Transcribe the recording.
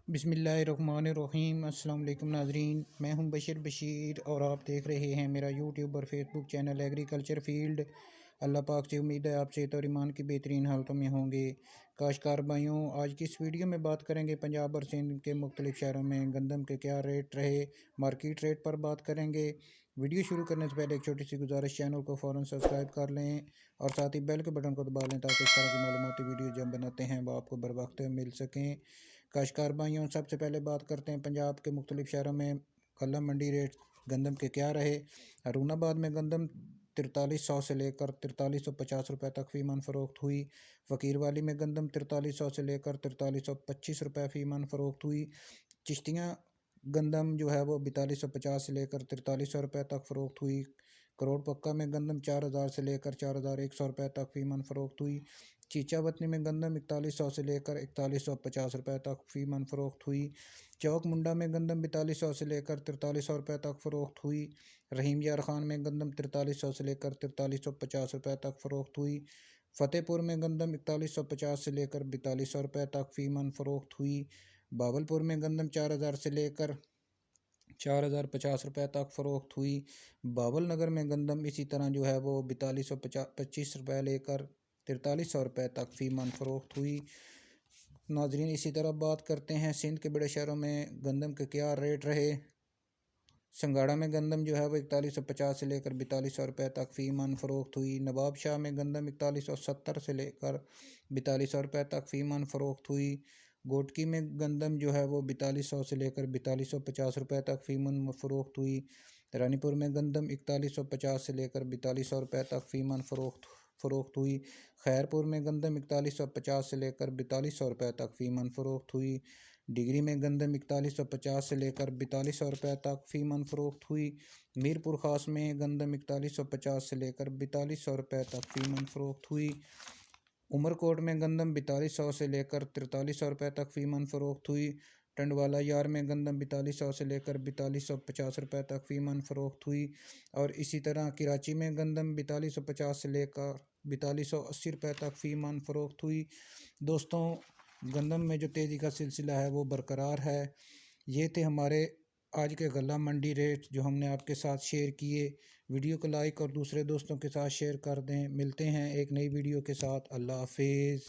बिस्मिल्लाहिर्रहमानिर्रहीम। अस्सलाम वालेकुम नाजरीन, मैं हूं बशीर और आप देख रहे हैं मेरा यूट्यूब और फेसबुक चैनल एग्रीकल्चर फील्ड। अल्लाह पाक से उम्मीद है आप सेहत और ईमान की बेहतरीन हालतों में होंगे। काश्तकार भाइयों, आज की इस वीडियो में बात करेंगे पंजाब और सिंध के मुख्तलिफ शहरों में गंदम के क्या रेट रहे, मार्केट रेट पर बात करेंगे। वीडियो शुरू करने से पहले एक छोटी सी गुजारिश, चैनल को फ़ौरन सब्सक्राइब कर लें और साथ ही बेल के बटन को दबा लें ताकि इस तरह की मालूमाती वीडियो जब बनाते हैं वो आपको बर वक्त मिल सकें। काश्तकार भाइयों, सबसे पहले बात करते हैं पंजाब के मुख्तलिफ शहरों में कल्ला मंडी रेट गंदम के क्या रहे। अरुणाबाद में गंदम 4300 से लेकर 4350 रुपये तक फ़ी मन फ़रोख्त हुई। फ़कीरवाली में गंदम 4300 से लेकर 4325 रुपये फ़ी मन फ़रोख्त हुई। चिश्तियाँ गंदम जो है वो 4250 से लेकर 4300 रुपये तक फ़रोख्त हुई। करोड़ पक्का में गंदम 4000 से लेकर 4100 रुपये तक फ़ी मन फ़रोख्त हुई। चीचा वतनी में गंदम 4100 से लेकर 4150 रुपये तक फ़ी मन फ़रोख्त हुई। चौक मुंडा में गंदम 4200 से लेकर 4300 रुपये तक फ़रोख्त हुई। रहीम यार खान में गंदम 4300 से लेकर 4350 रुपये तक फ़रोख्त हुई। फ़तेहपुर में गंदम 4150 से लेकर 4200 रुपये तक फ़ी मन फ़रोख्त हुई। बावलपुर में गंदम 4000 से लेकर 4050 रुपये तक फ़रोख्त हुई। बावल नगर में गंदम इसी तरह जो है वो 4225 रुपये लेकर 4300 रुपये तक फ़ी मन फ़रोख्त हुई। नाजरीन, इसी तरह बात करते हैं सिंध के बड़े शहरों में गंदम के क्या रेट रहे। संगाड़ा में गंदम जो है वो 4150 से लेकर 4200 रुपये तक फ़ी मन फ़रोख्त हुई। नवाब शाह में गंदम 4170 से लेकर 4200 रुपये तक फ़ी मन फ़रोख्त हुई। गोटकी में गंदम जो है वो 4200 से लेकर 4250 रुपये तक फ़ी मन फ़रोख्त हुई। रानीपुर में गंदम 4150 से लेकर 4200 रुपये तक फ़ी मन फ़रोख्त हुई। खैरपुर में गंदम 4150 से लेकर 4200 रुपये तक फ़ी मन फ़रोख्त हुई। डिग्री में गंदम 4150 से लेकर 4200 रुपये तक फ़ी मन फ़रोख्त हुई। मीरपुर ख़ास में गंदम 4150 से लेकर 4200 रुपये तक फ़ी मन फ़रोख्त हुई। उमरकोट में गंदम 4200 से लेकर 4300 रुपये तक फ़ी मन फ़रोख्त हुई। टंडवाला यार में गंदम 4200 से लेकर 4250 रुपये तक फ़ी मन फ़रोख्त हुई। और इसी तरह कराची में गंदम 4250 से लेकर 4280 रुपये तक फ़ी मन फ़रोख्त हुई। दोस्तों, गंदम में जो तेज़ी का सिलसिला है वो बरकरार है। ये थे हमारे आज के गल्ला मंडी रेट जो हमने आपके साथ शेयर किए। वीडियो को लाइक और दूसरे दोस्तों के साथ शेयर कर दें। मिलते हैं एक नई वीडियो के साथ। अल्लाह हाफिज़।